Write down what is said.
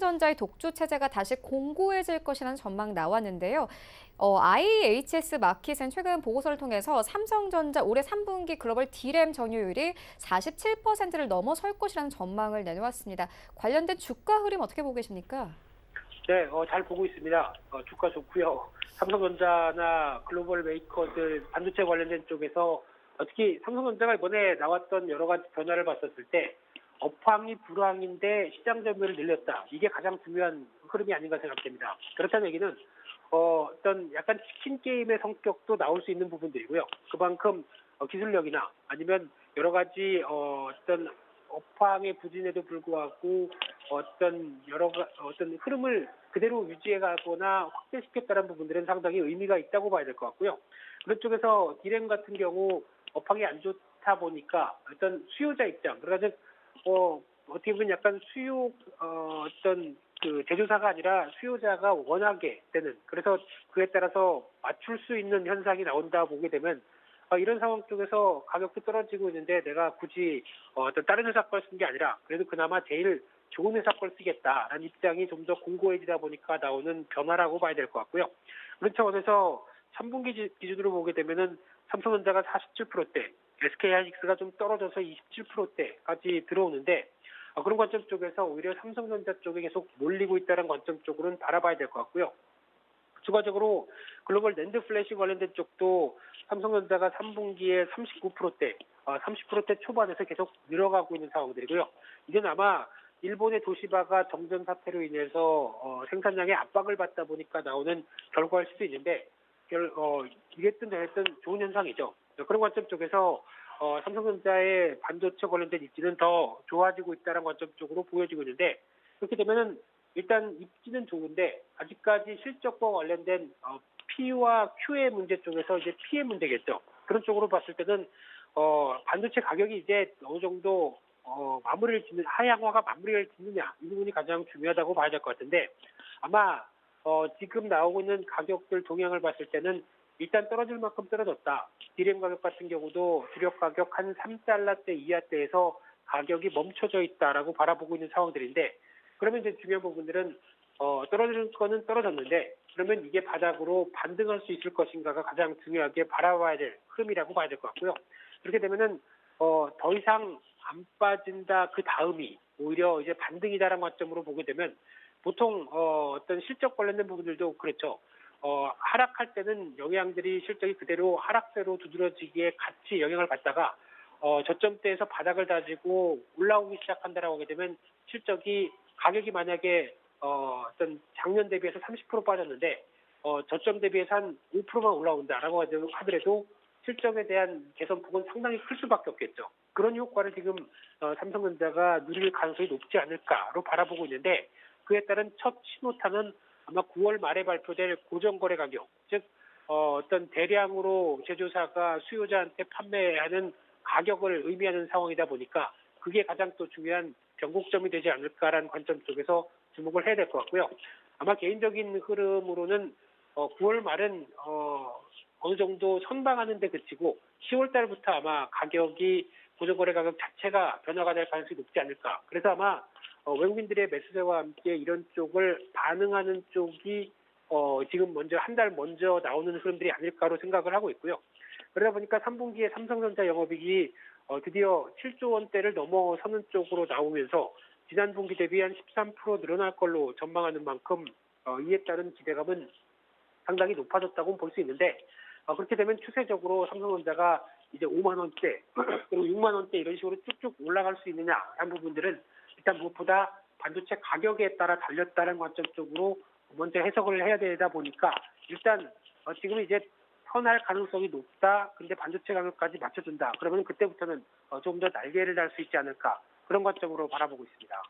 삼성전자의 독주 체제가 다시 공고해질 것이라는 전망 나왔는데요. IHS 마킷은 최근 보고서를 통해서 삼성전자 올해 3분기 글로벌 D램 점유율이 47%를 넘어설 것이라는 전망을 내놓았습니다. 관련된 주가 흐름 어떻게 보고 계십니까? 네, 잘 보고 있습니다. 주가 좋고요. 삼성전자나 글로벌 메이커들 반도체 관련된 쪽에서 특히 삼성전자가 이번에 나왔던 여러 가지 변화를 봤었을 때 업황이 불황인데 시장 점유율을 늘렸다. 이게 가장 중요한 흐름이 아닌가 생각됩니다. 그렇다는 얘기는 어떤 약간 치킨 게임의 성격도 나올 수 있는 부분들이고요. 그만큼 기술력이나 아니면 여러 가지 어떤 업황의 부진에도 불구하고 어떤 어떤 흐름을 그대로 유지해가거나 확대시켰다는 부분들은 상당히 의미가 있다고 봐야 될 것 같고요. 그런 쪽에서 디램 같은 경우 업황이 안 좋다 보니까 어떤 수요자 입장, 그러니까 어떻게 보면 약간 어떤 그 제조사가 아니라 수요자가 원하게 되는, 그래서 그에 따라서 맞출 수 있는 현상이 나온다 보게 되면 이런 상황 쪽에서 가격도 떨어지고 있는데 내가 굳이 어떤 다른 회사 걸 쓴 게 아니라 그래도 그나마 제일 좋은 회사 걸 쓰겠다라는 입장이 좀 더 공고해지다 보니까 나오는 변화라고 봐야 될 것 같고요. 그런 차원에서 3분기 기준으로 보게 되면은 삼성전자가 47%대, SK하이닉스가 좀 떨어져서 27%대까지 들어오는데 그런 관점 쪽에서 오히려 삼성전자 쪽에 계속 몰리고 있다는 관점 쪽으로는 바라봐야 될 것 같고요. 추가적으로 글로벌 낸드 플래시 관련된 쪽도 삼성전자가 3분기에 39%대, 30%대 초반에서 계속 늘어가고 있는 상황들이고요. 이건 아마 일본의 도시바가 정전 사태로 인해서 생산량에 압박을 받다 보니까 나오는 결과일 수도 있는데 이랬든 저랬든 좋은 현상이죠. 그런 관점 쪽에서 삼성전자의 반도체 관련된 입지는 더 좋아지고 있다는 관점 쪽으로 보여지고 있는데, 그렇게 되면은 일단 입지는 좋은데 아직까지 실적과 관련된 P와 Q의 문제 쪽에서 이제 P의 문제겠죠. 그런 쪽으로 봤을 때는 반도체 가격이 이제 어느 정도 마무리를 짓는, 하향화가 마무리를 짓느냐, 이 부분이 가장 중요하다고 봐야 될 것 같은데, 아마 지금 나오고 있는 가격들 동향을 봤을 때는 일단 떨어질 만큼 떨어졌다. 디램 가격 같은 경우도 주력 가격 한 3달러대 이하대에서 가격이 멈춰져 있다라고 바라보고 있는 상황들인데, 그러면 이제 중요한 부분들은 떨어지는 거는 떨어졌는데 그러면 이게 바닥으로 반등할 수 있을 것인가가 가장 중요하게 바라봐야 될 흐름이라고 봐야 될 것 같고요. 그렇게 되면은 더 이상 안 빠진다, 그 다음이 오히려 이제 반등이다라는 관점으로 보게 되면 보통 어떤 실적 관련된 부분들도 그렇죠. 하락할 때는 영향들이 실적이 그대로 하락세로 두드러지기에 같이 영향을 받다가 저점대에서 바닥을 다지고 올라오기 시작한다라고 하게 되면 실적이, 가격이 만약에 어떤 작년 대비해서 30% 빠졌는데 저점 대비해서 한 5%만 올라온다라고 하더라도 실적에 대한 개선폭은 상당히 클 수밖에 없겠죠. 그런 효과를 지금 삼성전자가 누릴 가능성이 높지 않을까로 바라보고 있는데, 그에 따른 첫 신호탄은 아마 9월 말에 발표될 고정거래 가격, 즉 어떤 대량으로 제조사가 수요자한테 판매하는 가격을 의미하는 상황이다 보니까 그게 가장 또 중요한 변곡점이 되지 않을까라는 관점 쪽에서 주목을 해야 될 것 같고요. 아마 개인적인 흐름으로는 9월 말은 어느 정도 선방하는 데 그치고 10월 달부터 아마 가격이, 고정거래 가격 자체가 변화가 될 가능성이 높지 않을까. 그래서 아마 외국인들의 매수세와 함께 이런 쪽을 반응하는 쪽이 지금 먼저 한 달 먼저 나오는 흐름들이 아닐까로 생각을 하고 있고요. 그러다 보니까 3분기에 삼성전자 영업이익이 드디어 7조 원대를 넘어서는 쪽으로 나오면서 지난 분기 대비 한 13% 늘어날 걸로 전망하는 만큼 이에 따른 기대감은 상당히 높아졌다고 볼 수 있는데, 그렇게 되면 추세적으로 삼성전자가 이제 5만 원대 그리고 6만 원대 이런 식으로 쭉쭉 올라갈 수 있느냐 하는 부분들은 일단 무엇보다 반도체 가격에 따라 달렸다는 관점 쪽으로 먼저 해석을 해야 되다 보니까 일단 지금 이제 선할 가능성이 높다. 근데 반도체 가격까지 맞춰준다. 그러면 그때부터는 좀 더 날개를 달 수 있지 않을까, 그런 관점으로 바라보고 있습니다.